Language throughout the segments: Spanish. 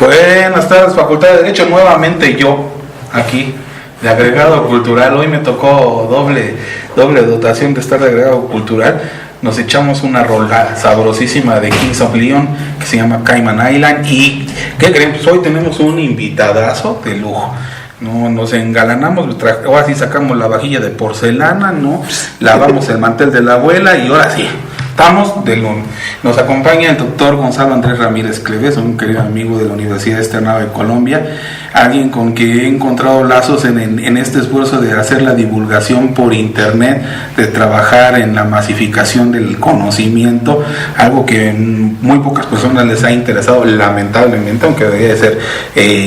Buenas tardes, Facultad de Derecho, nuevamente yo, aquí, de agregado cultural. Hoy me tocó doble dotación de estar de agregado cultural. Nos echamos una rola sabrosísima de Kings of Leon, que se llama Cayman Island. ¿Y qué creen? Pues hoy tenemos un invitadazo de lujo. No, nos engalanamos, ahora sí sacamos la vajilla de porcelana, ¿no? Lavamos el mantel de la abuela y ahora sí, estamos de lunes. Nos acompaña el doctor Gonzalo Andrés Ramírez Cleves, un querido amigo de la Universidad Externado de Colombia, alguien con quien he encontrado lazos en este esfuerzo de hacer la divulgación por internet, de trabajar en la masificación del conocimiento, algo que muy pocas personas les ha interesado, lamentablemente, aunque debería de ser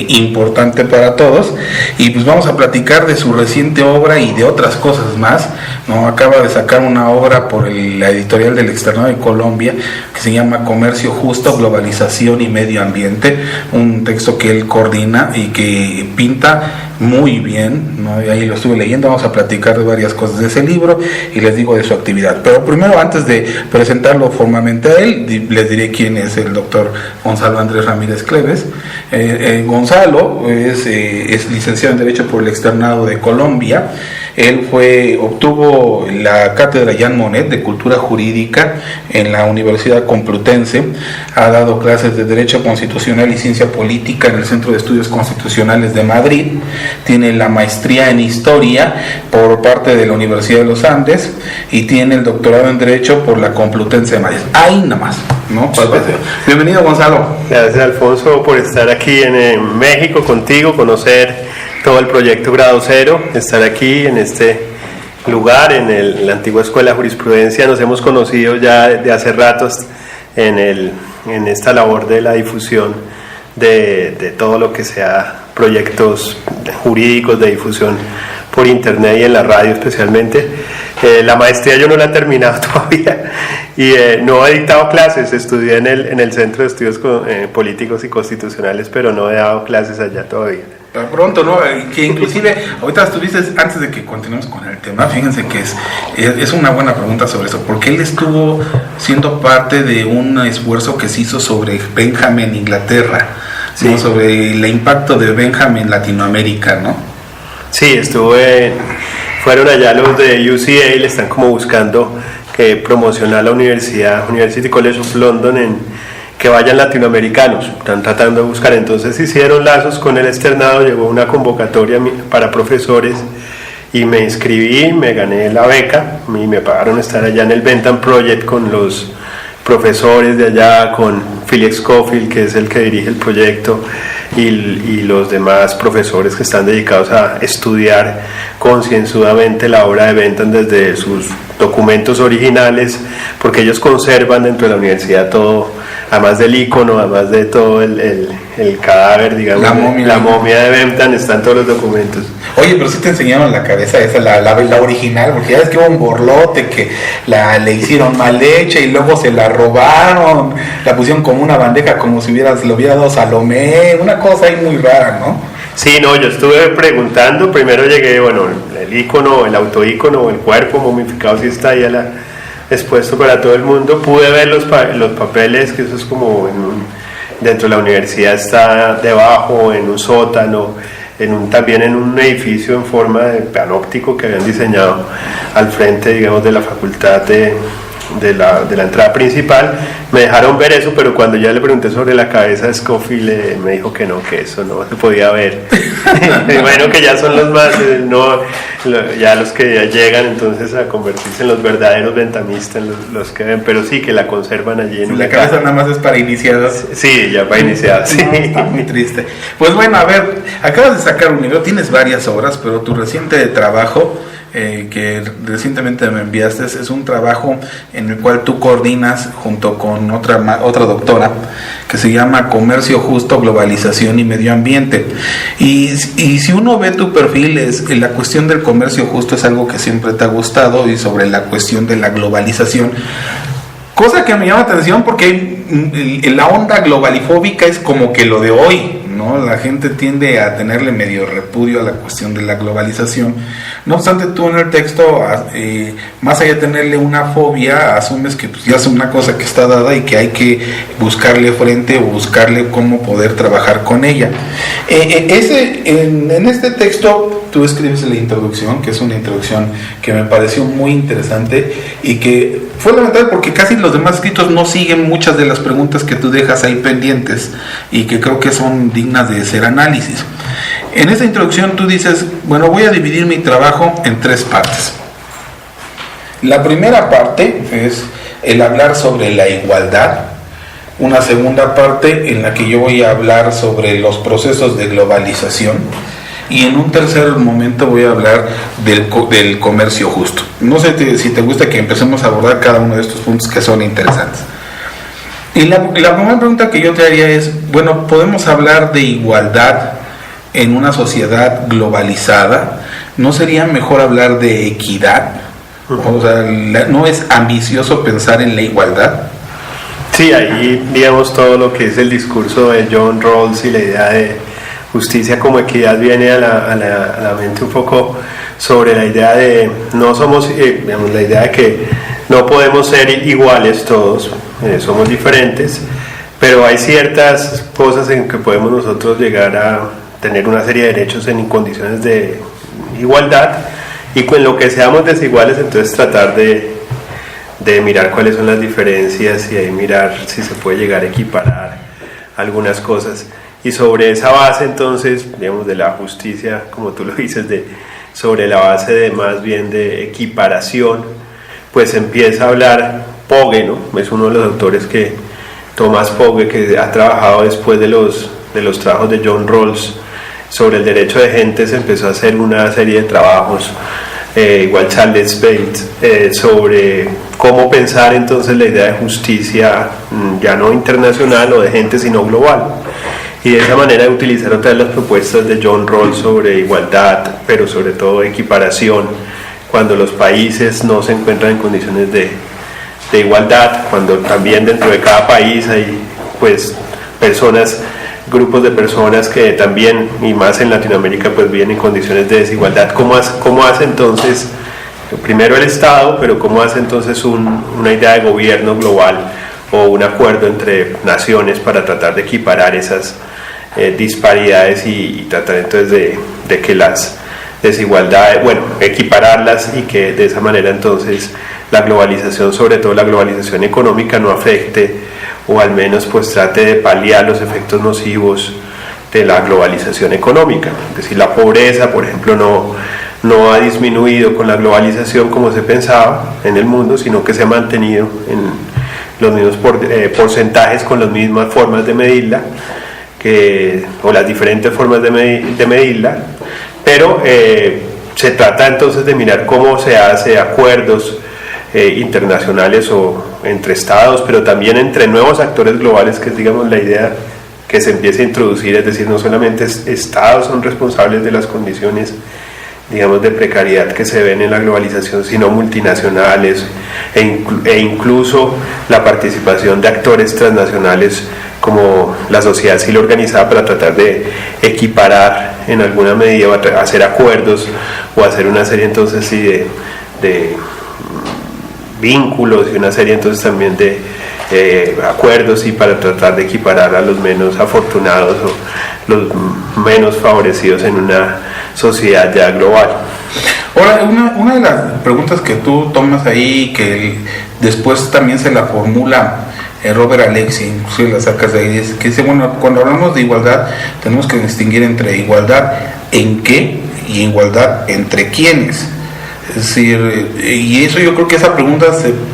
importante para todos. Y pues vamos a platicar de su reciente obra y de otras cosas más, ¿no? Acaba de sacar una obra por la editorial del Externado de Colombia que se llama Comercio Justo, Globalización y Medio Ambiente, un texto que él coordina y que pinta muy bien, ¿no? Y ahí lo estuve leyendo. Vamos a platicar de varias cosas de ese libro y les digo de su actividad. Pero primero, antes de presentarlo formalmente a él, les diré quién es el doctor Gonzalo Andrés Ramírez Cleves. Gonzalo es licenciado en Derecho por el Externado de Colombia. Él obtuvo la cátedra Jean Monnet de Cultura Jurídica en la Universidad Complutense. Ha dado clases de Derecho Constitucional y Ciencia Política en el Centro de Estudios Constitucionales de Madrid. Tiene la maestría en Historia por parte de la Universidad de los Andes y tiene el doctorado en Derecho por la Complutense de Madrid. Ahí nada más, ¿no? Bienvenido, Gonzalo. Gracias, Alfonso, por estar aquí en México contigo, conocer todo el proyecto Grado Cero, estar aquí en este lugar, en la antigua Escuela de Jurisprudencia. Nos hemos conocido ya de hace ratos en esta labor de la difusión de todo lo que sea proyectos jurídicos de difusión por internet y en la radio especialmente. La maestría yo no la he terminado todavía y no he dictado clases. Estudié en el Centro de Estudios Políticos y Constitucionales, pero no he dado clases allá todavía. Pronto, ¿no? Que inclusive ahorita estuviste, antes de que continuemos con el tema, fíjense que es una buena pregunta sobre eso, porque él estuvo siendo parte de un esfuerzo que se hizo sobre Benjamin, Inglaterra, sí, ¿no? Sobre el impacto de Benjamin en Latinoamérica, ¿no? Sí, fueron allá los de UCA, le están como buscando que promocionar la University College of London que vayan latinoamericanos, están tratando de buscar. Entonces hicieron lazos con el externado, llegó una convocatoria para profesores y me inscribí, me gané la beca y me pagaron estar allá en el Bentham Project con los profesores de allá, con Philip Scofield, que es el que dirige el proyecto, y los demás profesores que están dedicados a estudiar concienzudamente la obra de Bentham desde sus documentos originales, porque ellos conservan dentro de la universidad todo, además del icono, además de todo el cadáver, digamos, la momia de Bentham, están todos los documentos. Oye, pero sí te enseñaron la cabeza esa, la original, porque ya ves que hubo un borlote que le hicieron mal hecha y luego se la robaron, la pusieron como una bandeja, como si se lo hubiera dado Salomé, una cosa ahí muy rara, ¿no? Sí, no, yo estuve preguntando, primero llegué, el icono, el autoícono, el cuerpo momificado sí está ahí expuesto para todo el mundo. Pude ver los papeles, que eso es como dentro de la universidad, está debajo, en un sótano, también en un edificio en forma de panóptico que habían diseñado al frente, digamos, de la facultad de la entrada principal. Me dejaron ver eso, pero cuando ya le pregunté sobre la cabeza de Scofield, me dijo que no, que eso no se podía ver. Bueno, que ya son los más, ya los que ya llegan entonces a convertirse en los verdaderos bentamistas, los que ven, pero sí que la conservan allí en la cabeza nada más es para iniciados. Sí, ya para iniciados. Sí. No, está muy triste. Pues bueno, a ver, acabas de sacar un libro, tienes varias obras, pero tu reciente trabajo que recientemente me enviaste es un trabajo en el cual tú coordinas junto con otra doctora que se llama Comercio Justo, Globalización y Medio Ambiente. Y si uno ve tu perfil, la cuestión del comercio justo es algo que siempre te ha gustado, y sobre la cuestión de la globalización, cosa que me llama atención porque la onda globalifóbica es como que lo de hoy, ¿no? La gente tiende a tenerle medio repudio a la cuestión de la globalización. No obstante, tú en el texto, más allá de tenerle una fobia, asumes que pues, ya es una cosa que está dada y que hay que buscarle frente o buscarle cómo poder trabajar con ella. En este texto tú escribes la introducción, que es una introducción que me pareció muy interesante y que fue lamentable porque casi los demás escritos no siguen muchas de las preguntas que tú dejas ahí pendientes y que creo que son dignas de ser análisis. En esta introducción tú dices, bueno, voy a dividir mi trabajo en 3 partes. La primera parte es el hablar sobre la igualdad, una segunda parte en la que yo voy a hablar sobre los procesos de globalización y en un tercer momento voy a hablar del comercio justo. No sé si te gusta que empecemos a abordar cada uno de estos puntos que son interesantes. Y la primera pregunta que yo te haría es, bueno, ¿podemos hablar de igualdad en una sociedad globalizada? ¿No sería mejor hablar de equidad? O sea, ¿no es ambicioso pensar en la igualdad? Sí, ahí digamos todo lo que es el discurso de John Rawls y la idea de justicia como equidad viene a la mente un poco sobre la idea de no somos, digamos, la idea de que no podemos ser iguales todos, somos diferentes, pero hay ciertas cosas en que podemos nosotros llegar a tener una serie de derechos en condiciones de igualdad y con lo que seamos desiguales entonces tratar de mirar cuáles son las diferencias y ahí mirar si se puede llegar a equiparar algunas cosas. Y sobre esa base entonces, digamos, de la justicia, como tú lo dices, sobre la base de más bien de equiparación, pues empieza a hablar Pogge, ¿no? Es uno de los autores Tomás Pogge, que ha trabajado después de los trabajos de John Rawls sobre el derecho de gentes, empezó a hacer una serie de trabajos, igual Charles Bates, sobre cómo pensar entonces la idea de justicia ya no internacional o de gente, sino global. Y de esa manera de utilizar otras de las propuestas de John Rawls sobre igualdad, pero sobre todo equiparación, cuando los países no se encuentran en condiciones de igualdad, cuando también dentro de cada país hay pues grupos de personas que también, y más en Latinoamérica, pues viven en condiciones de desigualdad. ¿Cómo hace entonces, primero el Estado, pero cómo hace entonces una idea de gobierno global o un acuerdo entre naciones para tratar de equiparar esas disparidades y tratar entonces de que las desigualdades, equipararlas y que de esa manera entonces la globalización, sobre todo la globalización económica, no afecte o al menos pues trate de paliar los efectos nocivos de la globalización económica. Es decir, la pobreza, por ejemplo, no ha disminuido con la globalización como se pensaba en el mundo, sino que se ha mantenido en los mismos porcentajes con las mismas formas de medirla, o las diferentes formas de medirla, pero se trata entonces de mirar cómo se hace acuerdos internacionales o entre estados, pero también entre nuevos actores globales, que es digamos la idea que se empieza a introducir, es decir, no solamente estados son responsables de las condiciones digamos de precariedad que se ven en la globalización, sino multinacionales e incluso la participación de actores transnacionales como la sociedad civil organizada para tratar de equiparar en alguna medida, hacer acuerdos o hacer una serie entonces sí de vínculos y una serie entonces también de acuerdos y para tratar de equiparar a los menos afortunados o los menos favorecidos en una sociedad ya global. Ahora, una de las preguntas que tú tomas ahí, que después también se la formula Robert Alexy, si la sacas de ahí, es que dice, bueno, cuando hablamos de igualdad tenemos que distinguir entre igualdad en qué y igualdad entre quiénes. Es decir, y eso yo creo que esa pregunta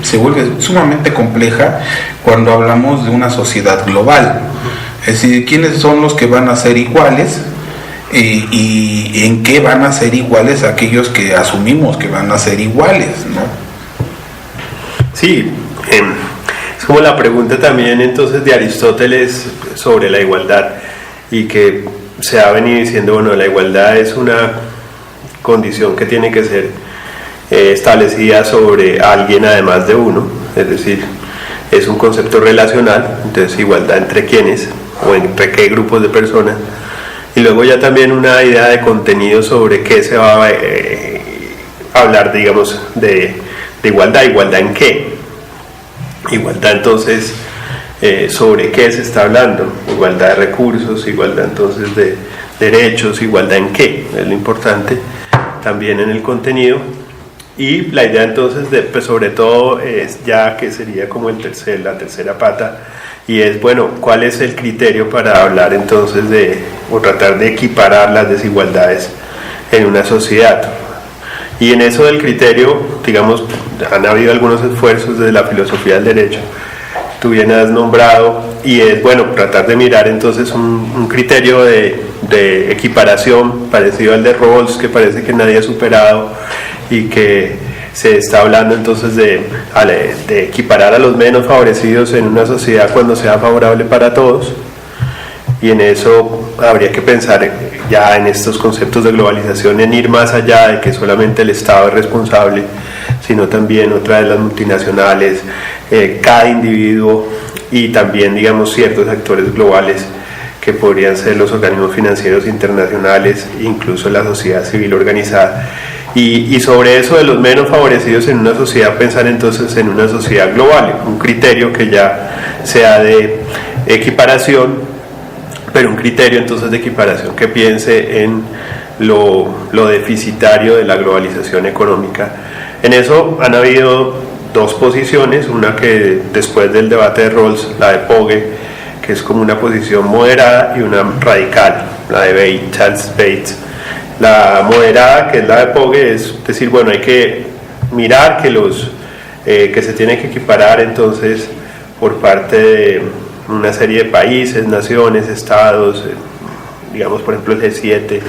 se vuelve sumamente compleja cuando hablamos de una sociedad global. Es decir, ¿quiénes son los que van a ser iguales? Y en qué van a ser iguales aquellos que asumimos que van a ser iguales, ¿no? Sí, es como la pregunta también entonces de Aristóteles sobre la igualdad, y que se ha venido diciendo, bueno, la igualdad es una condición que tiene que ser establecida sobre alguien además de uno, es decir, es un concepto relacional, entonces igualdad entre quienes, o entre qué grupos de personas, y luego ya también una idea de contenido sobre qué se va a hablar, digamos, de igualdad. ¿Igualdad en qué? Igualdad entonces sobre qué se está hablando, igualdad de recursos, igualdad entonces de derechos, igualdad en qué, es lo importante también en el contenido. Y la idea entonces pues sobre todo es ya que sería como la tercera pata, y es bueno, ¿cuál es el criterio para hablar entonces o tratar de equiparar las desigualdades en una sociedad? Y en eso del criterio, digamos, han habido algunos esfuerzos desde la filosofía del derecho, tú bien has nombrado, y es bueno tratar de mirar entonces un criterio de equiparación parecido al de Rawls, que parece que nadie ha superado, y que se está hablando entonces de equiparar a los menos favorecidos en una sociedad cuando sea favorable para todos. Y en eso habría que pensar ya en estos conceptos de globalización, en ir más allá de que solamente el Estado es responsable, sino también otra de las multinacionales, cada individuo, y también, digamos, ciertos actores globales que podrían ser los organismos financieros internacionales, incluso la sociedad civil organizada. Y sobre eso de los menos favorecidos en una sociedad, pensar entonces en una sociedad global, un criterio que ya sea de equiparación, pero un criterio entonces de equiparación que piense en lo deficitario de la globalización económica. En eso han habido dos posiciones, una que después del debate de Rawls, la de Pogge, que es como una posición moderada, y una radical, la de Charles Bates. La moderada, que es la de Pogge, es decir, bueno, hay que mirar que se tiene que equiparar entonces por parte de una serie de países, naciones, estados, digamos por ejemplo el G7,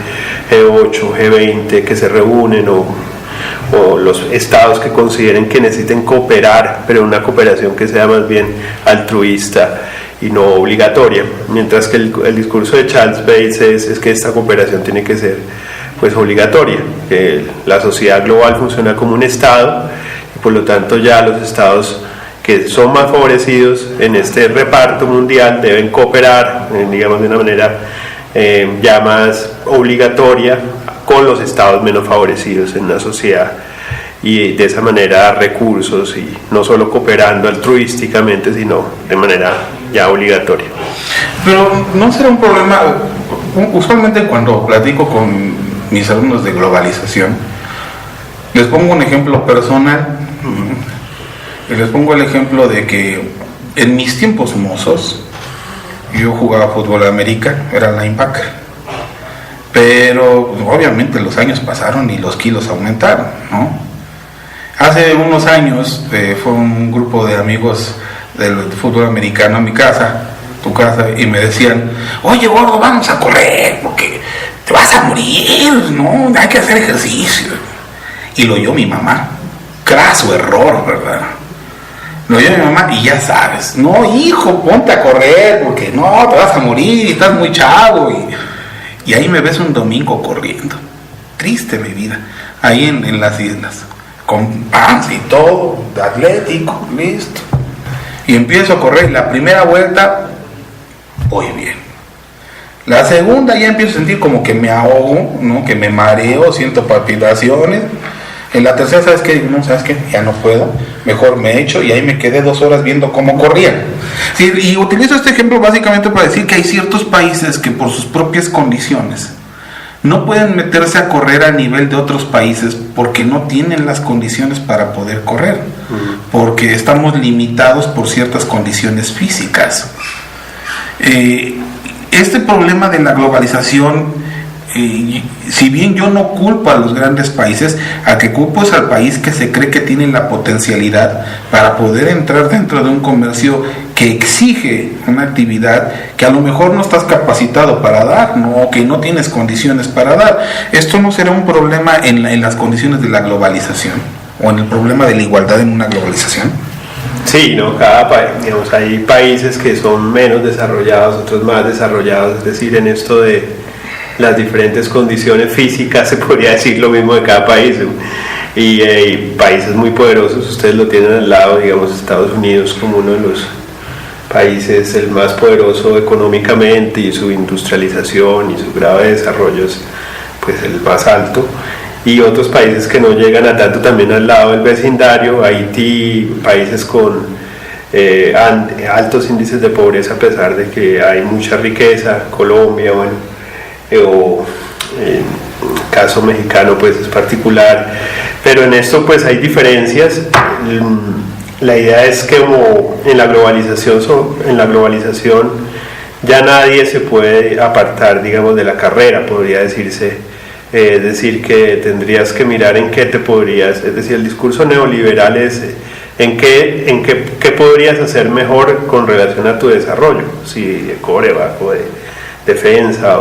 G8, G20, que se reúnen, o los estados que consideren que necesiten cooperar, pero una cooperación que sea más bien altruista y no obligatoria, mientras que el discurso de Charles Bates es que esta cooperación tiene que ser pues obligatoria, que la sociedad global funciona como un estado, y por lo tanto ya los estados que son más favorecidos en este reparto mundial deben cooperar, digamos de una manera ya más obligatoria con los estados menos favorecidos en una sociedad, y de esa manera dar recursos, y no solo cooperando altruísticamente, sino de manera ya obligatoria. Pero no será un problema, usualmente cuando platico con mis alumnos de globalización, les pongo un ejemplo personal, y les pongo el ejemplo de que en mis tiempos mozos yo jugaba fútbol americano, era linebacker, pero obviamente los años pasaron y los kilos aumentaron, ¿no? Hace unos años fue un grupo de amigos del fútbol americano a mi casa, tu casa, y me decían: oye gordo, vamos a correr porque te vas a morir, ¿no? Hay que hacer ejercicio. Y lo oyó mi mamá, craso error, ¿verdad? Lo oyó mi mamá, y ya sabes, no hijo, ponte a correr porque no, te vas a morir, estás muy chavo. Y ahí me ves un domingo corriendo, triste mi vida, ahí en las islas, con pants y todo, atlético, listo. Y empiezo a correr, la primera vuelta voy bien, la segunda ya empiezo a sentir como que me ahogo, ¿no? Que me mareo, siento palpitaciones. En la tercera, ¿sabes qué? No, ¿sabes qué? Ya no puedo, mejor me echo, y ahí me quedé 2 horas viendo cómo corrían. Sí, y utilizo este ejemplo básicamente para decir que hay ciertos países que por sus propias condiciones no pueden meterse a correr a nivel de otros países porque no tienen las condiciones para poder correr, porque estamos limitados por ciertas condiciones físicas. Este problema de la globalización, si bien yo no culpo a los grandes países, al que culpo es al país que se cree que tiene la potencialidad para poder entrar dentro de un comercio que exige una actividad que a lo mejor no estás capacitado para dar, ¿no? Que no tienes condiciones para dar. Esto no será un problema en las condiciones de la globalización, o en el problema de la igualdad en una globalización. Sí, ¿no? Cada país, digamos, hay países que son menos desarrollados, otros más desarrollados, es decir, en esto de las diferentes condiciones físicas se podría decir lo mismo de cada país, y países muy poderosos, ustedes lo tienen al lado, digamos Estados Unidos como uno de los país es el más poderoso económicamente y su industrialización y su grado de desarrollo es pues el más alto, y otros países que no llegan a tanto también al lado del vecindario, Haití, países con altos índices de pobreza a pesar de que hay mucha riqueza, Colombia, bueno, o el caso mexicano pues es particular, pero en esto pues hay diferencias. La idea es que como en la globalización ya nadie se puede apartar, digamos, de la carrera, podría decirse, es decir, que tendrías que mirar en qué te podrías, es decir, el discurso neoliberal es en qué podrías hacer mejor con relación a tu desarrollo, si de coreback o de defensa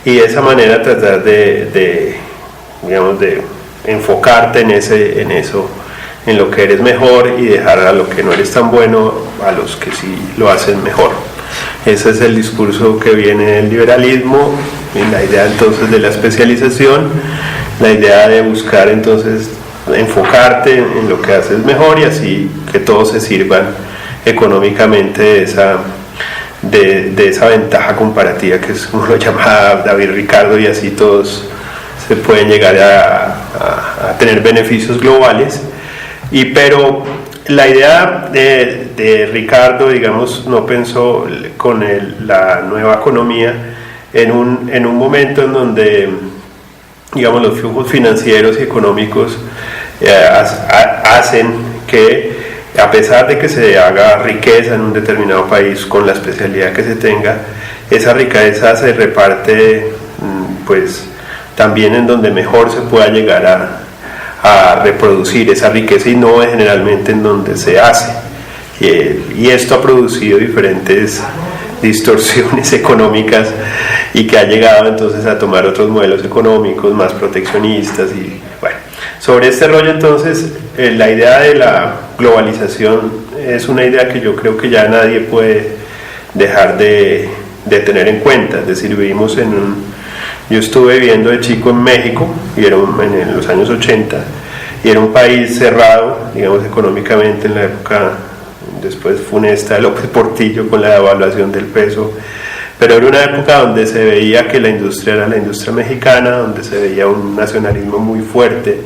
y de esa manera tratar de digamos, de enfocarte en eso, en lo que eres mejor, y dejar a lo que no eres tan bueno a los que sí lo hacen mejor. Ese es el discurso que viene del liberalismo, en la idea entonces de la especialización, la idea de buscar entonces enfocarte en lo que haces mejor y así que todos se sirvan económicamente de esa ventaja comparativa que es como lo llama David Ricardo, y así todos se pueden llegar a tener beneficios globales. Pero la idea de Ricardo, digamos, no pensó con la nueva economía en un momento en donde, digamos, los flujos financieros y económicos hacen que, a pesar de que se haga riqueza en un determinado país con la especialidad que se tenga, esa riqueza se reparte pues también en donde mejor se pueda llegar a reproducir esa riqueza, y no generalmente en donde se hace, y esto ha producido diferentes distorsiones económicas y que ha llegado entonces a tomar otros modelos económicos más proteccionistas. Y bueno, sobre este rollo entonces la idea de la globalización es una idea que yo creo que ya nadie puede dejar de tener en cuenta. Es decir, vivimos yo estuve viviendo de chico en México, y era en los años 80, y era un país cerrado, digamos, económicamente, en la época después funesta de López Portillo con la devaluación del peso, pero era una época donde se veía que la industria era la industria mexicana, donde se veía un nacionalismo muy fuerte,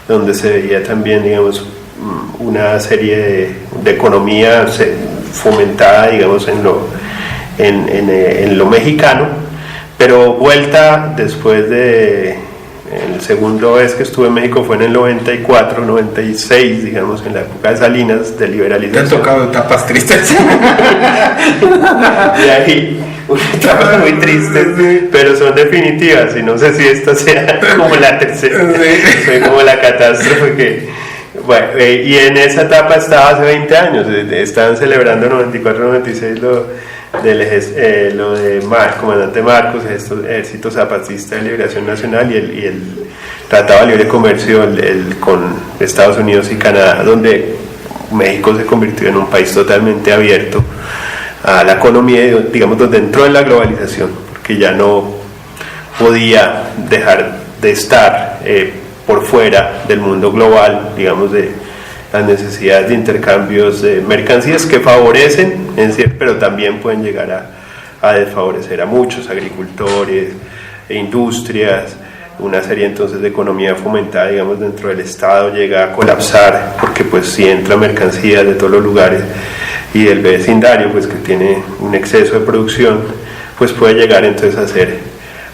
donde se veía también, digamos, una serie de economía fomentada, digamos, en lo mexicano. Pero vuelta después el segundo vez que estuve en México fue en el 94, 96, digamos, en la época de Salinas, de liberalización. Te han tocado etapas tristes. Y ahí, etapas muy tristes, pero son definitivas, y no sé si esta sea como la tercera, fue como la catástrofe bueno, y en esa etapa estaba hace 20 años, estaban celebrando 94, 96 lo de comandante Marcos, Ejército Zapatista de Liberación Nacional, y el Tratado de Libre Comercio con Estados Unidos y Canadá, donde México se convirtió en un país totalmente abierto a la economía, digamos, donde entró en la globalización, porque ya no podía dejar de estar por fuera del mundo global, digamos, de las necesidades de intercambios de mercancías que favorecen, pero también pueden llegar a desfavorecer a muchos agricultores, industrias, una serie entonces de economía fomentada, digamos, dentro del Estado llega a colapsar, porque pues si entra mercancías de todos los lugares, y el vecindario pues que tiene un exceso de producción, pues puede llegar entonces a ser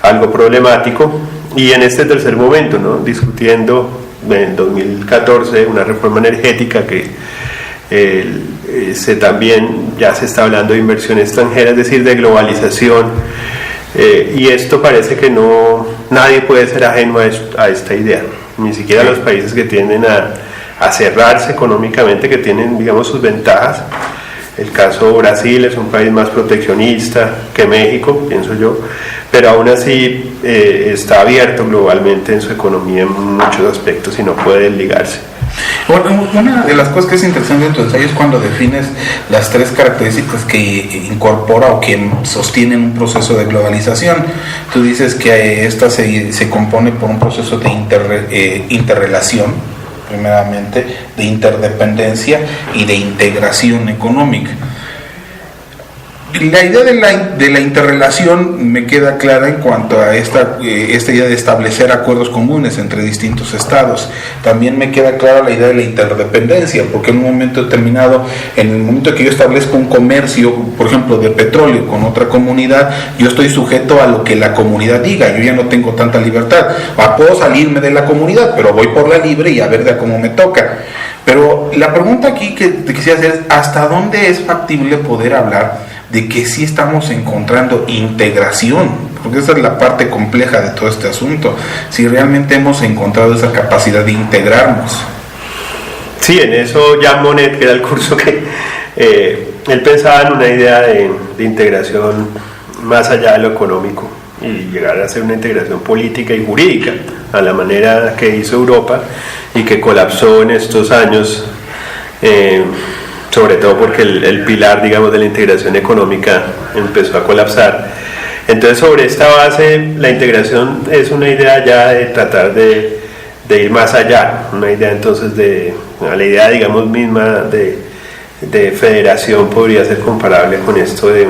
algo problemático. Y en este tercer momento, ¿no?, discutiendo en 2014 una reforma energética que también ya se está hablando de inversión extranjera, es decir, de globalización, y esto parece que nadie puede ser ajeno a esta idea, ni siquiera los países que tienden a cerrarse económicamente, que tienen, digamos, sus ventajas. El caso Brasil es un país más proteccionista que México, pienso yo, pero aún así está abierto globalmente en su economía en muchos aspectos y no puede desligarse. Una de las cosas que es interesante en tu ensayo es cuando defines las tres características que incorpora o que sostienen un proceso de globalización. Tú dices que esta se compone por un proceso de interrelación, primeramente, de interdependencia y de integración económica. La idea de la interrelación me queda clara en cuanto a esta idea de establecer acuerdos comunes entre distintos estados. También me queda clara la idea de la interdependencia, porque en un momento determinado, en el momento que yo establezco un comercio, por ejemplo, de petróleo con otra comunidad, yo estoy sujeto a lo que la comunidad diga, yo ya no tengo tanta libertad. Puedo salirme de la comunidad, pero voy por la libre y a ver de cómo me toca. Pero la pregunta aquí que te quisiera hacer es, ¿hasta dónde es factible poder hablar de que sí estamos encontrando integración? Porque esa es la parte compleja de todo este asunto, si realmente hemos encontrado esa capacidad de integrarnos. Sí, en eso Jean Monnet, que era el curso que él pensaba en una idea de integración más allá de lo económico y llegar a hacer una integración política y jurídica a la manera que hizo Europa y que colapsó en estos años, sobre todo porque el pilar, digamos, de la integración económica empezó a colapsar. Entonces, sobre esta base, la integración es una idea ya de tratar de ir más allá, una idea entonces la idea, digamos, misma de federación podría ser comparable con esto de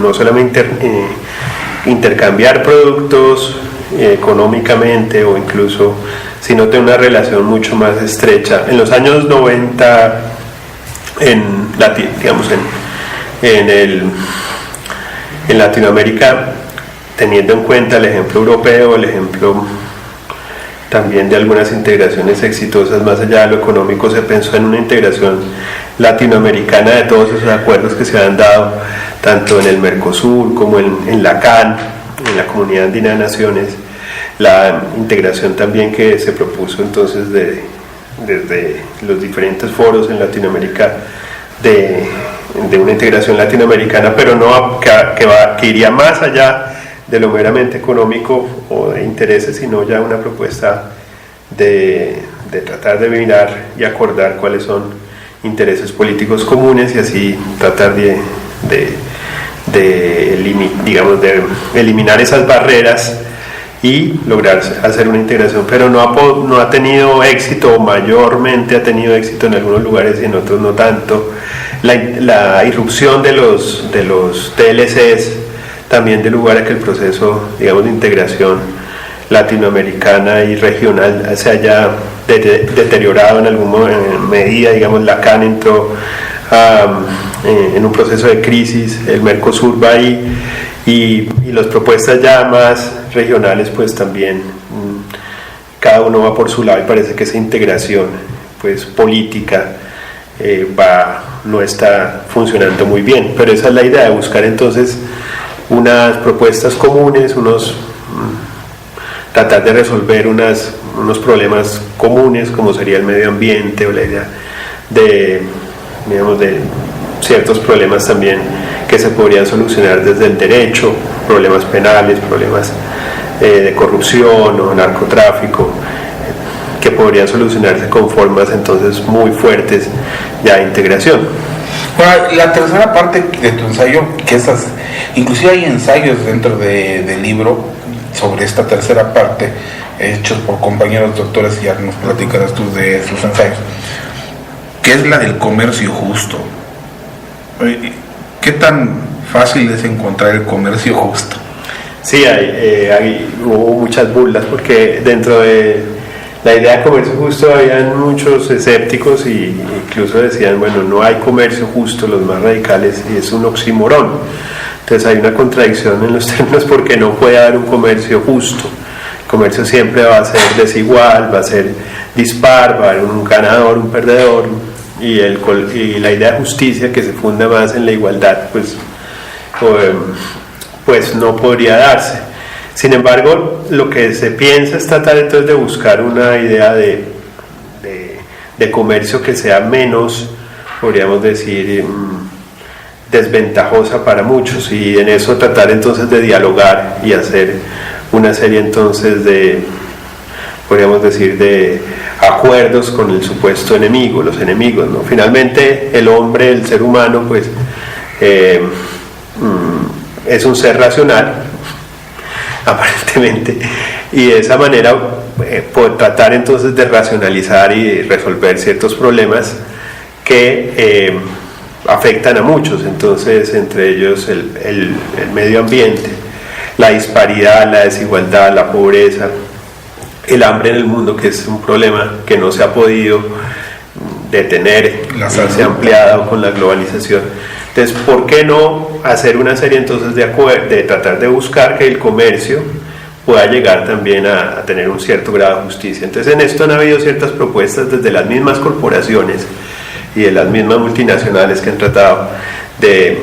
no solamente intercambiar productos económicamente o incluso, sino tener una relación mucho más estrecha. En los años 90, en Latinoamérica, teniendo en cuenta el ejemplo europeo, el ejemplo también de algunas integraciones exitosas más allá de lo económico, se pensó en una integración latinoamericana de todos esos acuerdos que se han dado tanto en el Mercosur como en la CAN, en la Comunidad Andina de Naciones, la integración también que se propuso entonces desde los diferentes foros en Latinoamérica de una integración latinoamericana, pero no que iría más allá de lo meramente económico o de intereses, sino ya una propuesta de tratar de mirar y acordar cuáles son intereses políticos comunes y así tratar de eliminar esas barreras y lograr hacer una integración, pero no ha tenido éxito, o mayormente ha tenido éxito en algunos lugares y en otros no tanto. La irrupción de los TLCs también de lugar a que el proceso, digamos, de integración latinoamericana y regional se haya deteriorado en alguna medida. Digamos, la CAN entró en un proceso de crisis, el Mercosur va ahí y las propuestas ya más regionales pues también cada uno va por su lado y parece que esa integración pues política no está funcionando muy bien, pero esa es la idea de buscar entonces unas propuestas comunes, tratar de resolver unos problemas comunes como sería el medio ambiente o la idea de ciertos problemas también que se podrían solucionar desde el derecho, problemas penales, problemas de corrupción o narcotráfico, que podrían solucionarse con formas entonces muy fuertes ya de integración. Bueno, la tercera parte de tu ensayo, inclusive hay ensayos dentro del libro sobre esta tercera parte, hechos por compañeros doctores, y ya nos platicarás tú de sus ensayos, que es la del comercio justo. ¿Qué tan fácil es encontrar el comercio justo? Sí, hubo muchas burlas porque dentro de la idea de comercio justo habían muchos escépticos y incluso decían, bueno, no hay comercio justo, los más radicales, y es un oxímoron. Entonces hay una contradicción en los términos porque no puede haber un comercio justo. El comercio siempre va a ser desigual, va a ser dispar, va a haber un ganador, un perdedor, y la idea de justicia que se funda más en la igualdad, pues no podría darse. Sin embargo, lo que se piensa es tratar entonces de buscar una idea de comercio que sea menos, podríamos decir, desventajosa para muchos, y en eso tratar entonces de dialogar y hacer una serie entonces podríamos decir, de acuerdos con el supuesto enemigo, los enemigos, ¿no? Finalmente el hombre, el ser humano, pues es un ser racional, aparentemente, y de esa manera por tratar entonces de racionalizar y resolver ciertos problemas que afectan a muchos, entonces entre ellos el medio ambiente, la disparidad, la desigualdad, la pobreza, el hambre en el mundo, que es un problema que no se ha podido detener, se ha ampliado con la globalización. Entonces, ¿por qué no hacer una serie entonces de tratar de buscar que el comercio pueda llegar también a tener un cierto grado de justicia? Entonces, en esto han habido ciertas propuestas desde las mismas corporaciones y de las mismas multinacionales que han tratado de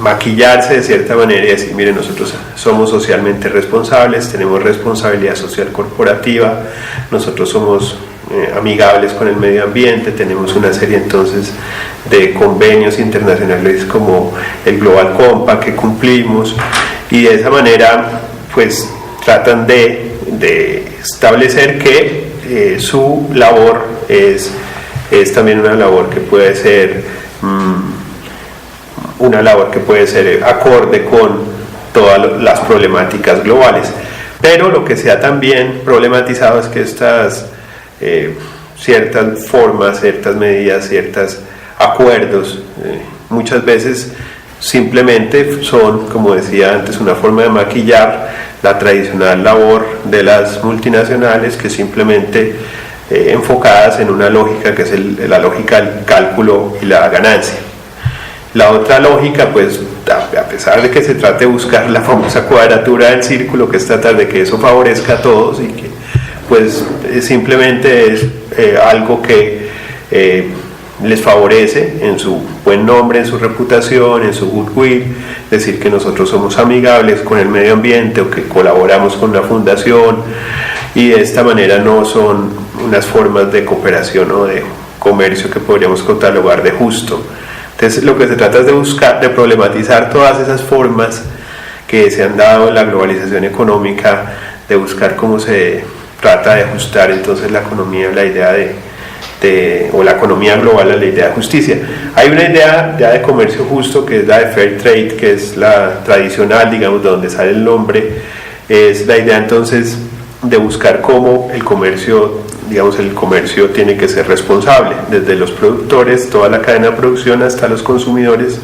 maquillarse de cierta manera y decir, miren, nosotros somos socialmente responsables, tenemos responsabilidad social corporativa, nosotros somos amigables con el medio ambiente, tenemos una serie entonces de convenios internacionales como el Global Compact que cumplimos, y de esa manera pues tratan de establecer que su labor es también una labor que puede ser acorde con todas las problemáticas globales. Pero lo que se ha también problematizado es que estas ciertas formas, ciertas medidas, ciertos acuerdos muchas veces simplemente son, como decía antes, una forma de maquillar la tradicional labor de las multinacionales, que simplemente enfocadas en una lógica que es la lógica del cálculo y la ganancia. La otra lógica, pues a pesar de que se trate de buscar la famosa cuadratura del círculo, que es tratar de que eso favorezca a todos y que pues simplemente es algo que les favorece en su buen nombre, en su reputación, en su goodwill, decir que nosotros somos amigables con el medio ambiente o que colaboramos con una fundación, y de esta manera no son unas formas de cooperación o de comercio que podríamos catalogar de justo. Entonces lo que se trata es de buscar, de problematizar todas esas formas que se han dado en la globalización económica, de buscar cómo se trata de ajustar entonces la economía, la idea o la economía global a la idea de justicia. Hay una idea ya de comercio justo que es la de Fair Trade, que es la tradicional, digamos, de donde sale el nombre. Es la idea entonces de buscar cómo el comercio, digamos, el comercio tiene que ser responsable, desde los productores, toda la cadena de producción hasta los consumidores,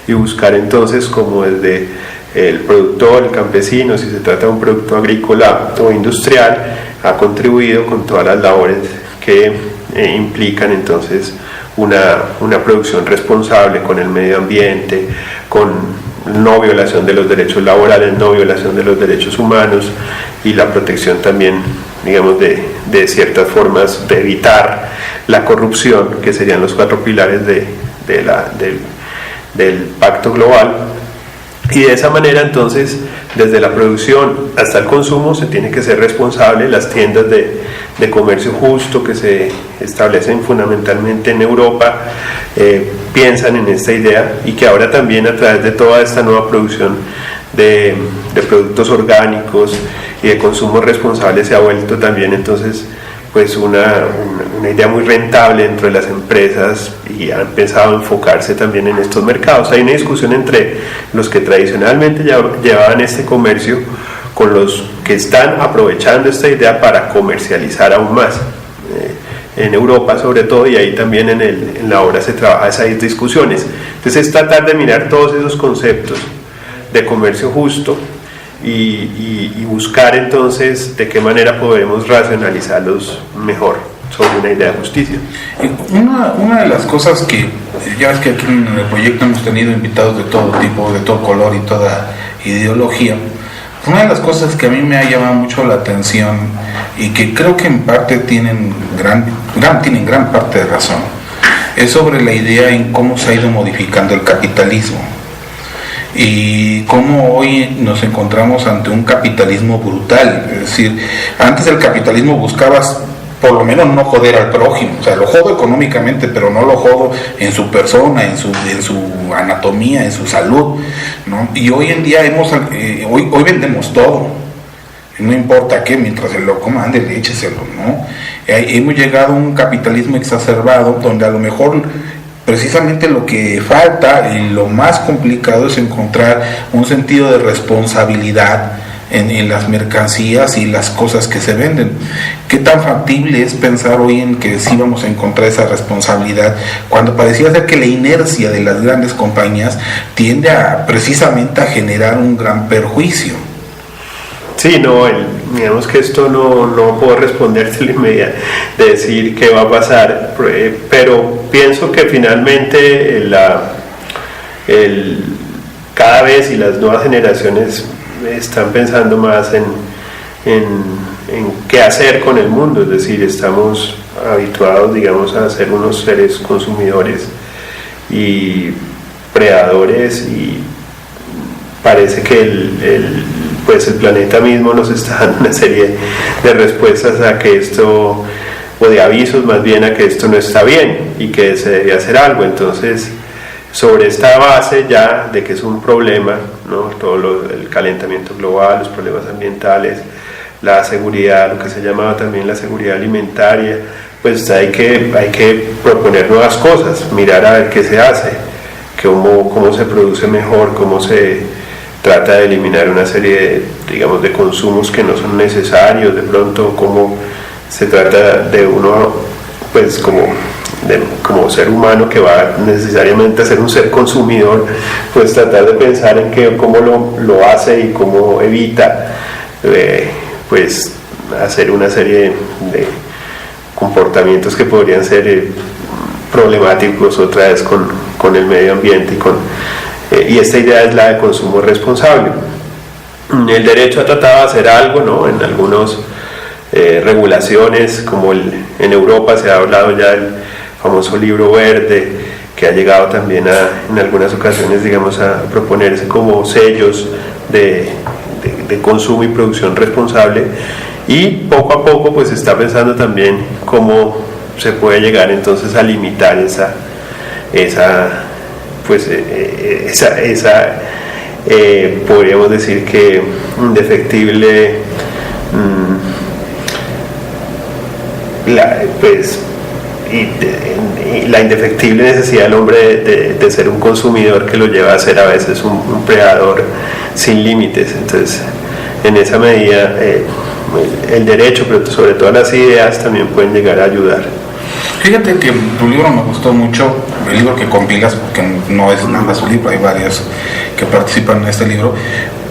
y buscar entonces cómo desde el productor, el campesino, si se trata de un producto agrícola o industrial, ha contribuido con todas las labores que implican entonces una producción responsable con el medio ambiente, con no violación de los derechos laborales, no violación de los derechos humanos, y la protección también, digamos, de ciertas formas de evitar la corrupción, que serían los 4 pilares del Pacto Global. Y de esa manera entonces, desde la producción hasta el consumo, se tiene que ser responsable. Las tiendas de comercio justo que se establecen fundamentalmente en Europa piensan en esta idea, y que ahora también a través de toda esta nueva producción de productos orgánicos y de consumo responsable se ha vuelto también entonces pues una idea muy rentable dentro de las empresas, y han empezado a enfocarse también en estos mercados. Hay una discusión entre los que tradicionalmente llevaban este comercio con los que están aprovechando esta idea para comercializar aún más, en Europa sobre todo, y ahí también en la obra se trabaja esas discusiones. Entonces es tratar de mirar todos esos conceptos de comercio justo y buscar entonces de qué manera podemos racionalizarlos mejor sobre una idea de justicia. Una de las cosas que ya ves que aquí en el proyecto hemos tenido invitados de todo tipo, de todo color y toda ideología. Una de las cosas que a mí me ha llamado mucho la atención y que creo que en parte tienen gran parte de razón, es sobre la idea en cómo se ha ido modificando el capitalismo. Y cómo hoy nos encontramos ante un capitalismo brutal. Es decir, antes el capitalismo buscabas por lo menos no joder al prójimo, o sea, lo jodo económicamente, pero no lo jodo en su persona, en su anatomía, en su salud, ¿no? Y hoy en día hoy vendemos todo, no importa qué, mientras se lo coma, ándale, écheselo, ¿no? Hemos llegado a un capitalismo exacerbado donde a lo mejor precisamente lo que falta y lo más complicado es encontrar un sentido de responsabilidad en las mercancías y las cosas que se venden. ¿Qué tan factible es pensar hoy en que sí vamos a encontrar esa responsabilidad cuando parecía ser que la inercia de las grandes compañías tiende precisamente a generar un gran perjuicio? Sí, no, digamos que esto no puedo responderte la inmediata de decir qué va a pasar, pero pienso que finalmente cada vez y las nuevas generaciones están pensando más en qué hacer con el mundo, es decir, estamos habituados, digamos, a ser unos seres consumidores y predadores, y parece que pues el planeta mismo nos está dando una serie de respuestas a que esto, o de avisos más bien, a que esto no está bien y que se debe hacer algo. Entonces, sobre esta base ya de que es un problema, ¿no? El calentamiento global, los problemas ambientales, la seguridad, lo que se llamaba también la seguridad alimentaria, pues hay que proponer nuevas cosas, mirar a ver qué se hace, cómo se produce mejor, cómo se trata de eliminar una serie de consumos que no son necesarios, de pronto cómo se trata de uno, pues como ser humano que va necesariamente a ser un ser consumidor, pues tratar de pensar en cómo lo hace y cómo evita pues hacer una serie de comportamientos que podrían ser problemáticos otra vez con el medio ambiente y esta idea es la de consumo responsable. El derecho ha tratado de hacer algo, ¿no? En algunas regulaciones, como en Europa se ha hablado ya del famoso libro verde, que ha llegado también en algunas ocasiones, digamos, a proponerse como sellos de consumo y producción responsable, y poco a poco pues se está pensando también cómo se puede llegar entonces a limitar podríamos decir que indefectible la indefectible necesidad del hombre de ser un consumidor que lo lleva a ser a veces un predador sin límites. Entonces, en esa medida, el derecho, pero sobre todo las ideas, también pueden llegar a ayudar. Fíjate que tu libro me gustó mucho, el libro que compilas, porque no es nada más un libro, hay varios que participan en este libro,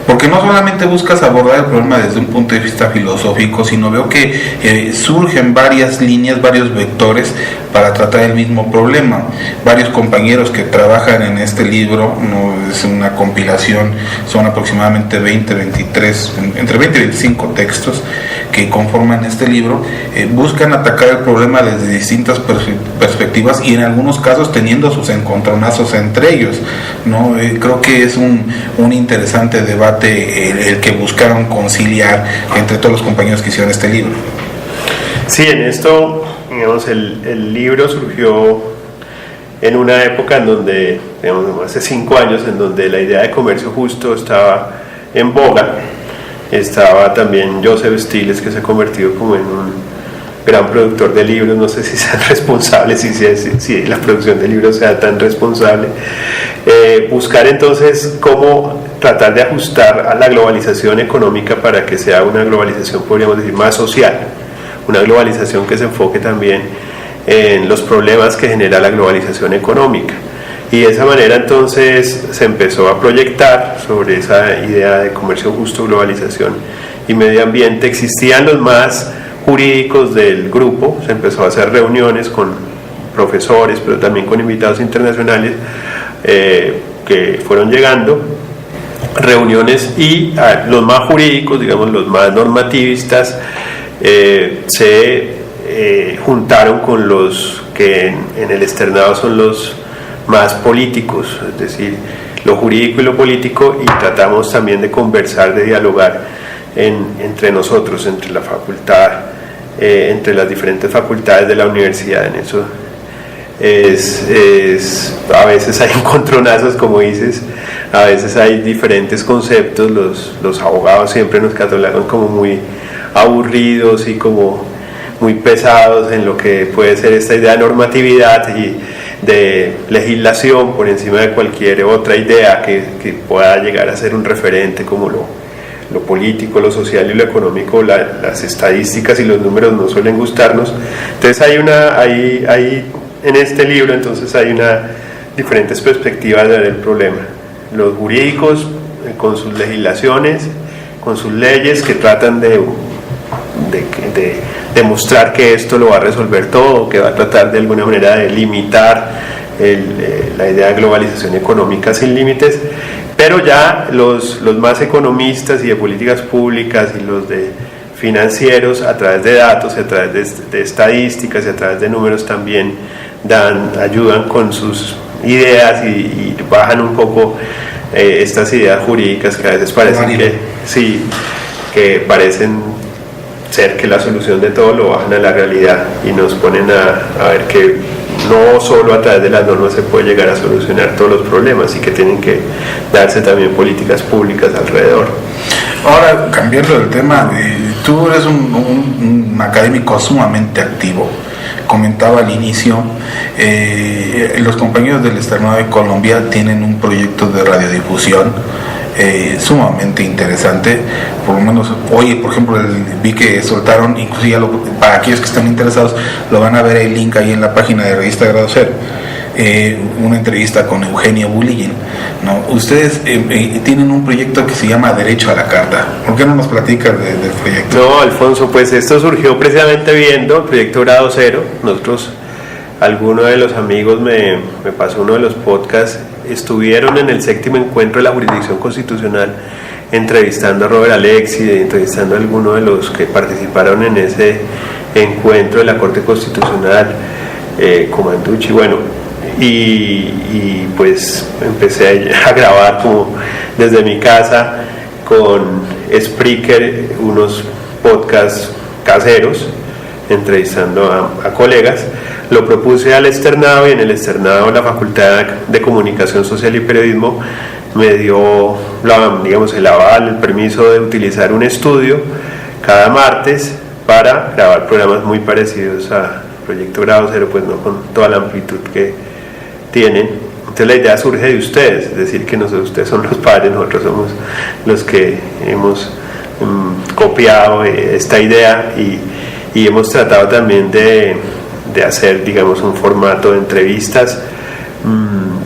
porque no solamente buscas abordar el problema desde un punto de vista filosófico, sino veo que surgen varias líneas, varios vectores para tratar el mismo problema. Varios compañeros que trabajan en este libro, no es una compilación, son aproximadamente entre 20 y 25 textos que conforman este libro, buscan atacar el problema desde distintas perspectivas y en algunos casos teniendo sus encontronazos entre ellos, ¿no? Creo que es un interesante debate el que buscaron conciliar entre todos los compañeros que hicieron este libro. Sí, en esto, digamos, el libro surgió en una época en donde, digamos, hace 5 años, en donde la idea de comercio justo estaba en boga. Estaba también Joseph Stiglitz, que se ha convertido como en un gran productor de libros. No sé si sean responsables, si la producción de libros sea tan responsable. Buscar entonces cómo tratar de ajustar a la globalización económica para que sea una globalización, podríamos decir, más social, una globalización que se enfoque también en los problemas que genera la globalización económica. Y de esa manera entonces se empezó a proyectar sobre esa idea de comercio justo, globalización y medio ambiente. Existían los más jurídicos del grupo, se empezó a hacer reuniones con profesores, pero también con invitados internacionales que fueron llegando, reuniones, y los más jurídicos, digamos los más normativistas, se juntaron con los que en el externado son los más políticos, es decir, lo jurídico y lo político, y tratamos también de conversar, de dialogar entre nosotros, entre la facultad, entre las diferentes facultades de la universidad. En eso a veces hay encontronazos, como dices, a veces hay diferentes conceptos. Los abogados siempre nos catalogan como muy aburridos y como muy pesados en lo que puede ser esta idea de normatividad y de legislación por encima de cualquier otra idea que pueda llegar a ser un referente, como lo político, lo social y lo económico, las estadísticas y los números no suelen gustarnos. Entonces hay en este libro entonces hay diferentes perspectivas de ver el problema. Los jurídicos con sus legislaciones, con sus leyes que tratan de demostrar que esto lo va a resolver todo, que va a tratar de alguna manera de limitar la idea de globalización económica sin límites, pero ya los más economistas y de políticas públicas y los de financieros, a través de datos y a través de estadísticas y a través de números también ayudan con sus ideas y bajan un poco estas ideas jurídicas que a veces parecen que parecen ser que la solución de todo, lo bajan a la realidad y nos ponen a ver que no solo a través de las normas se puede llegar a solucionar todos los problemas y que tienen que darse también políticas públicas alrededor. Ahora, cambiando el tema, tú eres un académico sumamente activo. Comentaba al inicio, los compañeros del Externado de Colombia tienen un proyecto de radiodifusión sumamente interesante. Por lo menos hoy, por ejemplo, vi que soltaron, inclusive para aquellos que están interesados, lo van a ver el link ahí en la página de Revista Grado Cero, una entrevista con Eugenio Buligin, ¿no? Ustedes tienen un proyecto que se llama Derecho a la Carta. ¿Por qué no nos platicas del proyecto? No, Alfonso, pues esto surgió precisamente viendo el proyecto Grado Cero. Nosotros, alguno de los amigos me pasó uno de los podcasts, estuvieron en el 7º encuentro de la jurisdicción constitucional entrevistando a Robert Alexi, entrevistando a algunos de los que participaron en ese encuentro de la Corte Constitucional, Comanducci, bueno, y pues empecé a grabar como desde mi casa con Spreaker unos podcasts caseros entrevistando a colegas. Lo propuse al externado y en el externado la Facultad de Comunicación Social y Periodismo me dio el aval, el permiso de utilizar un estudio cada martes para grabar programas muy parecidos a Proyecto Grado Cero, pues no con toda la amplitud que tienen. Entonces la idea surge de ustedes, es decir, que ustedes son los padres, nosotros somos los que hemos copiado esta idea y hemos tratado también de hacer, digamos, un formato de entrevistas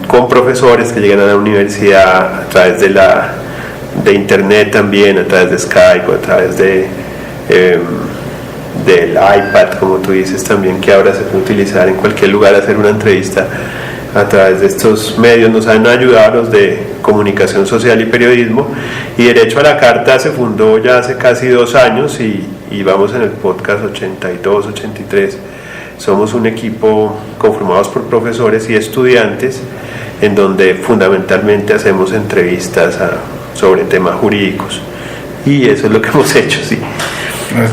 con profesores que llegan a la universidad a través de internet también, a través de Skype, a través del iPad, como tú dices también, que ahora se puede utilizar en cualquier lugar, hacer una entrevista a través de estos medios. Nos han ayudado los de Comunicación Social y Periodismo, y Derecho a la Carta se fundó ya hace casi 2 años y vamos en el podcast 82, 83. Somos un equipo conformados por profesores y estudiantes en donde fundamentalmente hacemos entrevistas sobre temas jurídicos, y eso es lo que hemos hecho, sí.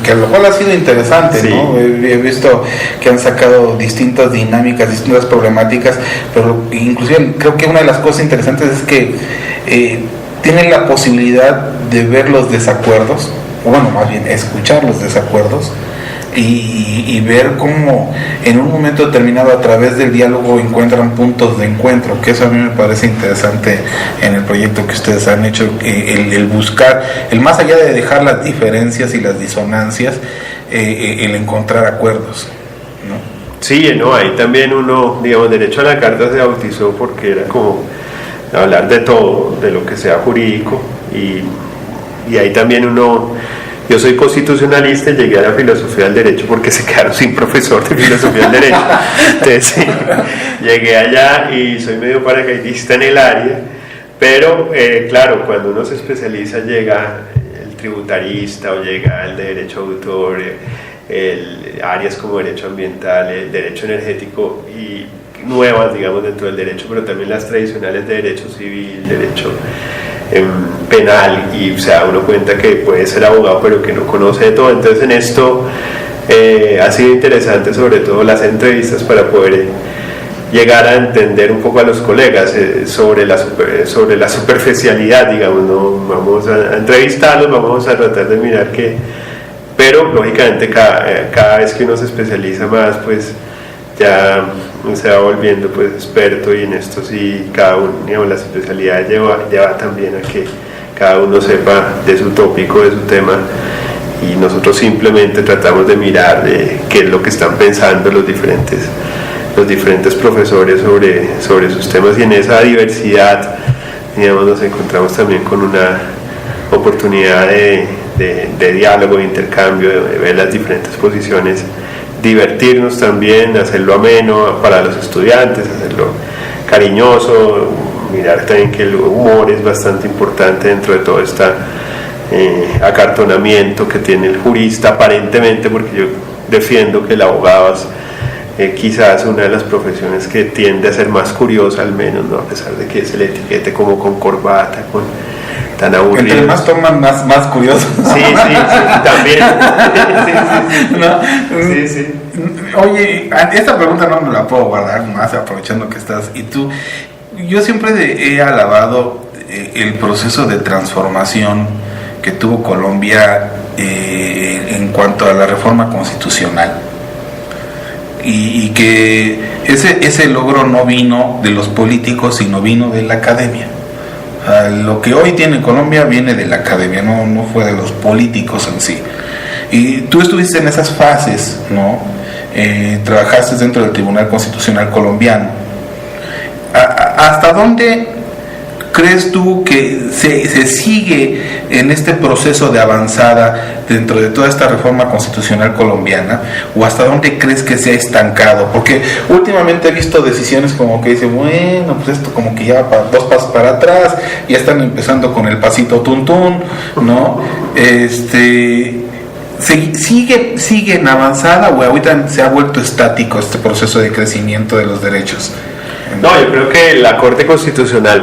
Que a lo cual ha sido interesante, sí. ¿No? He visto que han sacado distintas dinámicas, distintas problemáticas, pero inclusive creo que una de las cosas interesantes es que tienen la posibilidad de ver los desacuerdos, o bueno, más bien escuchar los desacuerdos, y ver cómo en un momento determinado a través del diálogo encuentran puntos de encuentro, que eso a mí me parece interesante en el proyecto que ustedes han hecho, el buscar, el más allá de dejar las diferencias y las disonancias, el encontrar acuerdos, ¿no? Sí, no, ahí también uno, digamos, Derecho a la Carta se bautizó porque era como hablar de todo, de lo que sea jurídico, y ahí también yo soy constitucionalista y llegué a la filosofía del derecho porque se quedaron sin profesor de filosofía del derecho. Entonces sí, llegué allá y soy medio paracaidista en el área, pero claro, cuando uno se especializa llega el tributarista o llega el de derecho autor, áreas como derecho ambiental, el derecho energético y nuevas, digamos, dentro del derecho, pero también las tradicionales de derecho civil, derecho penal, y se da uno cuenta que puede ser abogado pero que no conoce de todo. Entonces en esto ha sido interesante, sobre todo las entrevistas, para poder llegar a entender un poco a los colegas sobre la superficialidad, digamos, ¿no? Vamos a entrevistarlos, vamos a tratar de mirar que, pero lógicamente cada vez que uno se especializa más, pues ya se va volviendo pues experto, y en esto sí cada uno, digamos, la especialidad lleva también a que cada uno sepa de su tópico, de su tema, y nosotros simplemente tratamos de mirar qué es lo que están pensando los diferentes profesores sobre sus temas, y en esa diversidad, digamos, nos encontramos también con una oportunidad de diálogo, de intercambio, de ver las diferentes posiciones, divertirnos también, hacerlo ameno para los estudiantes, hacerlo cariñoso, mirar también que el humor es bastante importante dentro de todo este acartonamiento que tiene el jurista aparentemente, porque yo defiendo que el abogado es quizás una de las profesiones que tiende a ser más curiosa, al menos, ¿no? A pesar de que se le etiquete como con corbata, con tan aburrido. Entre más toman, más curioso. Sí, también. Sí. Oye, esta pregunta no me la puedo guardar más, aprovechando que estás. Y tú, yo siempre he alabado el proceso de transformación que tuvo Colombia en cuanto a la reforma constitucional. Y que ese logro no vino de los políticos, sino vino de la academia. Lo que hoy tiene Colombia viene de la academia, no fue de los políticos en sí. Y tú estuviste en esas fases, ¿no? Trabajaste dentro del Tribunal Constitucional colombiano. ¿Hasta dónde crees tú que se sigue en este proceso de avanzada dentro de toda esta reforma constitucional colombiana, o hasta dónde crees que se ha estancado? Porque últimamente he visto decisiones como que dicen, bueno, pues esto como que ya va 2 pasos para atrás, ya están empezando con el pasito tuntún, ¿no? ¿Sigue en avanzada, o ahorita se ha vuelto estático este proceso de crecimiento de los derechos? No, yo creo que la Corte Constitucional,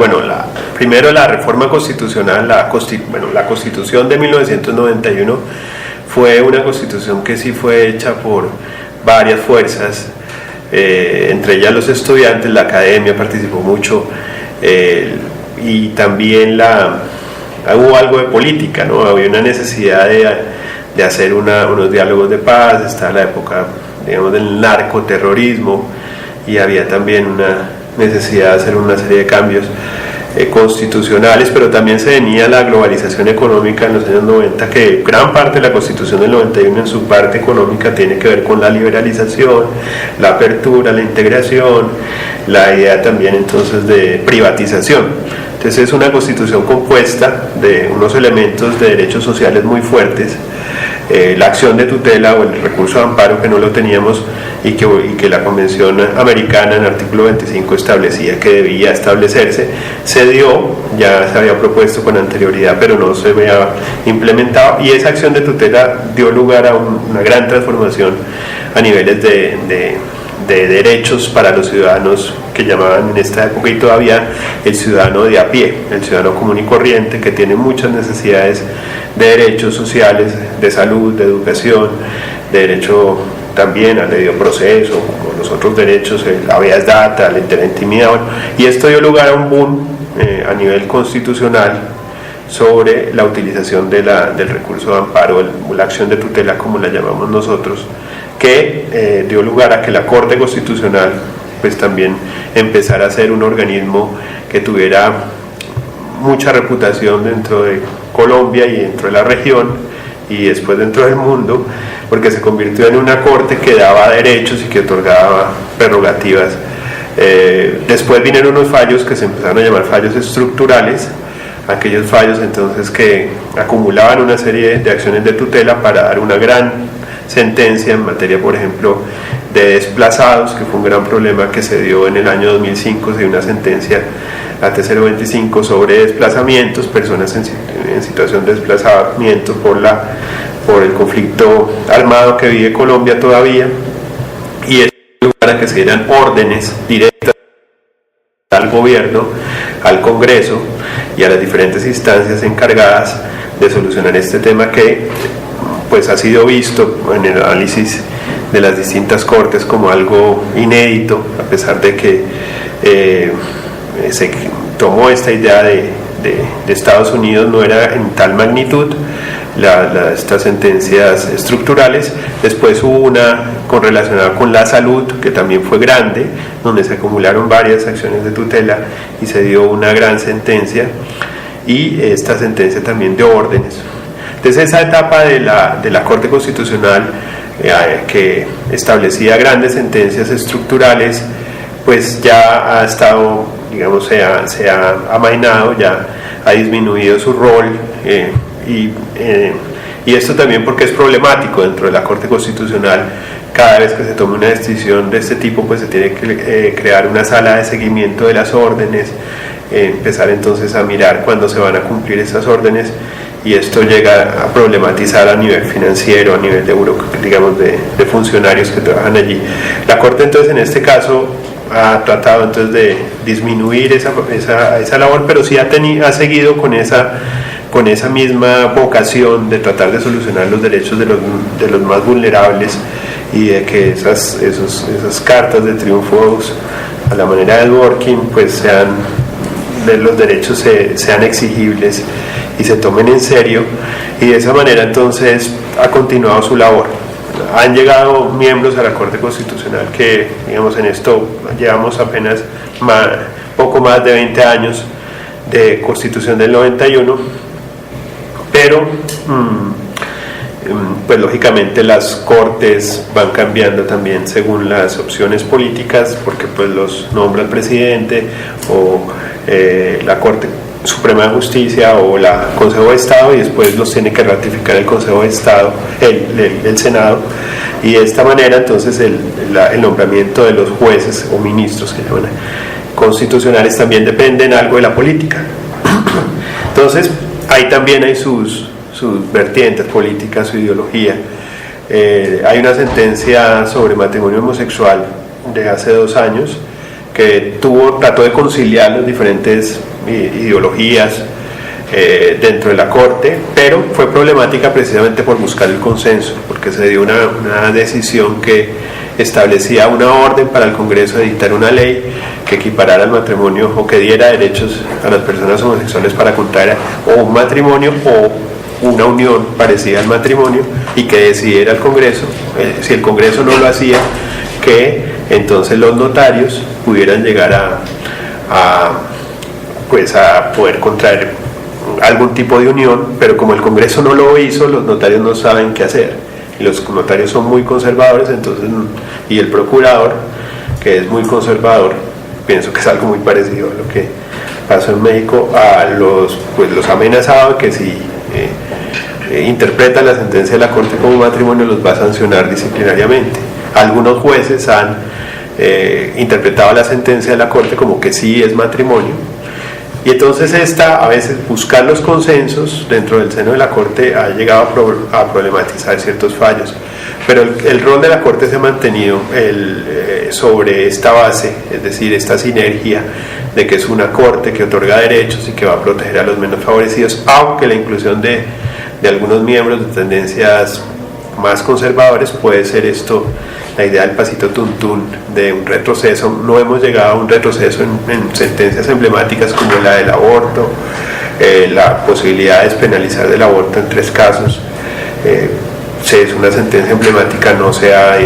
primero la reforma constitucional, la Constitución de 1991 fue una constitución que sí fue hecha por varias fuerzas, entre ellas los estudiantes, la academia participó mucho, y también hubo algo de política, ¿no? Había una necesidad de hacer unos diálogos de paz, estaba la época, digamos, del narcoterrorismo, y había también una necesidad de hacer una serie de cambios constitucionales, pero también se venía la globalización económica en los años 90, que gran parte de la Constitución del 91 en su parte económica tiene que ver con la liberalización, la apertura, la integración, la idea también entonces de privatización. Entonces es una Constitución compuesta de unos elementos de derechos sociales muy fuertes, la acción de tutela o el recurso de amparo, que no lo teníamos, y que la Convención Americana en el artículo 25 establecía que debía establecerse, se dio, ya se había propuesto con anterioridad, pero no se había implementado, y esa acción de tutela dio lugar a una gran transformación a niveles de derechos para los ciudadanos que llamaban en esta época, y todavía el ciudadano de a pie, el ciudadano común y corriente, que tiene muchas necesidades de derechos sociales, de salud, de educación, de derecho también al debido proceso, como los otros derechos, el habeas data, la intimidad, y esto dio lugar a un boom a nivel constitucional sobre la utilización del recurso de amparo, la acción de tutela como la llamamos nosotros, que dio lugar a que la Corte Constitucional pues también empezara a ser un organismo que tuviera mucha reputación dentro de Colombia y dentro de la región y después dentro del mundo, porque se convirtió en una corte que daba derechos y que otorgaba prerrogativas. Después vinieron unos fallos que se empezaron a llamar fallos estructurales, aquellos fallos entonces que acumulaban una serie de acciones de tutela para dar una gran sentencia en materia, por ejemplo, de desplazados, que fue un gran problema que se dio en el año 2005, se dio una sentencia AT025 sobre desplazamientos, personas en situación de desplazamiento por el conflicto armado que vive Colombia todavía, y es para que se dieran órdenes directas al gobierno, al Congreso y a las diferentes instancias encargadas de solucionar este tema, que pues ha sido visto en el análisis de las distintas cortes como algo inédito, a pesar de que se tomó esta idea de Estados Unidos, no era en tal magnitud estas sentencias estructurales. Después hubo una relacionada con la salud, que también fue grande, donde se acumularon varias acciones de tutela y se dio una gran sentencia. y esta sentencia también de órdenes. Entonces esa etapa de la Corte Constitucional que establecía grandes sentencias estructurales, pues ya ha estado, digamos, se ha amainado, ya ha disminuido su rol, y esto también porque es problemático dentro de la Corte Constitucional. Cada vez que se tome una decisión de este tipo, pues se tiene que crear una sala de seguimiento de las órdenes, empezar entonces a mirar cuándo se van a cumplir esas órdenes, y esto llega a problematizar a nivel financiero, a nivel de funcionarios que trabajan allí. La Corte entonces en este caso ha tratado entonces de disminuir esa labor, pero sí ha seguido con esa misma vocación de tratar de solucionar los derechos de los más vulnerables, y de que esas cartas de triunfos a la manera del Dworkin pues los derechos sean exigibles y se tomen en serio, y de esa manera entonces ha continuado su labor. Han llegado miembros a la Corte Constitucional que, digamos, en esto llevamos apenas poco más de 20 años de Constitución del 91, pero pues lógicamente las cortes van cambiando también según las opciones políticas, porque pues los nombra el presidente o la Corte Suprema de Justicia o la Consejo de Estado, y después los tiene que ratificar el Consejo de Estado, el Senado, y de esta manera entonces el nombramiento de los jueces o ministros que llaman constitucionales también dependen algo de la política. Entonces ahí también hay sus vertientes políticas, su ideología. Hay una sentencia sobre matrimonio homosexual de hace 2 años que trató de conciliar las diferentes ideologías dentro de la Corte, pero fue problemática precisamente por buscar el consenso, porque se dio una decisión que establecía una orden para el Congreso de dictar una ley que equiparara el matrimonio o que diera derechos a las personas homosexuales para contraer o un matrimonio o una unión parecida al matrimonio, y que decidiera el Congreso, si el Congreso no lo hacía, que entonces los notarios pudieran llegar a poder contraer algún tipo de unión, pero como el Congreso no lo hizo, los notarios no saben qué hacer, y los notarios son muy conservadores, entonces, y el procurador, que es muy conservador, pienso que es algo muy parecido a lo que pasó en México, los ha amenazado que si interpretan la sentencia de la Corte como matrimonio los va a sancionar disciplinariamente. Algunos jueces han interpretado la sentencia de la Corte como que sí es matrimonio, y entonces a veces buscar los consensos dentro del seno de la Corte ha llegado a problematizar ciertos fallos, pero el rol de la Corte se ha mantenido sobre esta base, es decir, esta sinergia de que es una Corte que otorga derechos y que va a proteger a los menos favorecidos, aunque la inclusión de algunos miembros de tendencias más conservadores puede ser la idea del pasito tuntún de un retroceso. No hemos llegado a un retroceso en sentencias emblemáticas como la del aborto, la posibilidad de despenalizar del aborto en 3 casos. Si es una sentencia emblemática, no se ha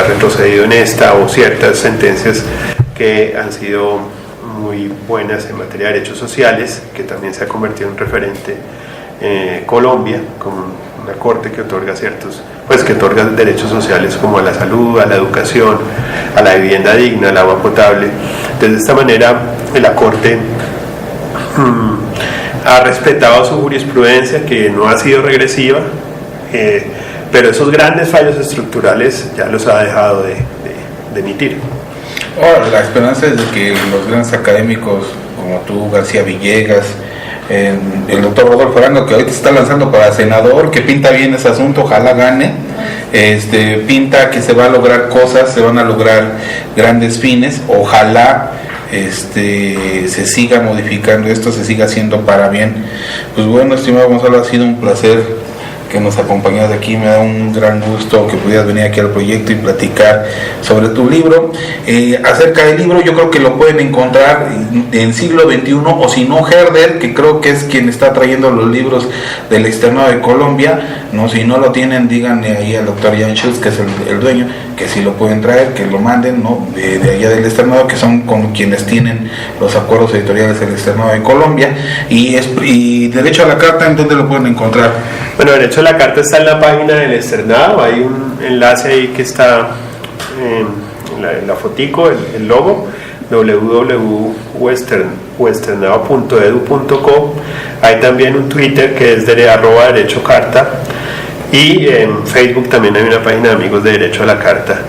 retrocedido en esta, o ciertas sentencias que han sido muy buenas en materia de derechos sociales, que también se ha convertido en referente Colombia, como una corte que otorga que otorga derechos sociales como a la salud, a la educación, a la vivienda digna, al agua potable. Entonces, de esta manera la Corte ha respetado su jurisprudencia, que no ha sido regresiva, pero esos grandes fallos estructurales ya los ha dejado de emitir. La esperanza es de que los grandes académicos como tú, García Villegas, el doctor Rodolfo Arango, que ahorita se está lanzando para senador, que pinta bien ese asunto, ojalá gane, pinta que se va a lograr cosas, se van a lograr grandes fines, ojalá se siga modificando esto, se siga haciendo para bien. Pues bueno, estimado Gonzalo, ha sido un placer que nos acompañas aquí, me da un gran gusto que pudieras venir aquí al proyecto y platicar sobre tu libro. Acerca del libro, yo creo que lo pueden encontrar en Siglo XXI, o si no, Herder, que creo que es quien está trayendo los libros del externado de Colombia, no, si no lo tienen, díganle ahí al doctor Jan Schultz, que es el dueño, que si lo pueden traer, que lo manden, ¿no? De allá del externado, que son con quienes tienen los acuerdos editoriales del externado de Colombia. Y Derecho a la Carta, ¿en dónde lo pueden encontrar? Bueno, Derecho a la Carta está en la página del externado, hay un enlace ahí que está en la fotico, el logo, www.externado.edu.co. Hay también un Twitter que es de @derechocarta, y en Facebook también hay una página de amigos de Derecho a la Carta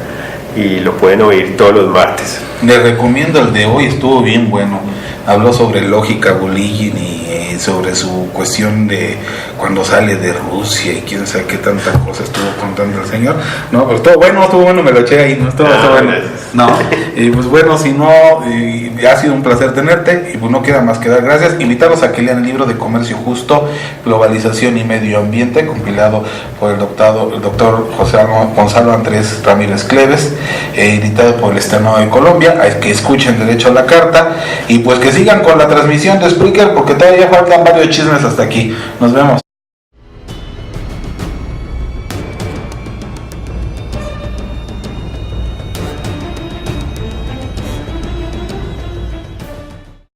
y lo pueden oír todos los martes. Les recomiendo el de hoy, estuvo bien bueno. Habló sobre lógica Bulygin y sobre su cuestión de cuando sale de Rusia y quién sabe qué tanta cosa estuvo contando el señor. No, pero estuvo bueno, me lo eché ahí, no estuvo bueno. No, y pues bueno, si no, ha sido un placer tenerte y pues no queda más que dar gracias. Invitarlos a que lean el libro de Comercio Justo, Globalización y Medio Ambiente, compilado por el doctor José Gonzalo Andrés Ramírez Cleves, editado por el Externado de Colombia. A que escuchen Derecho a la Carta y pues que sigan con la transmisión de Spreaker, porque todavía faltan varios chismes hasta aquí. Nos vemos.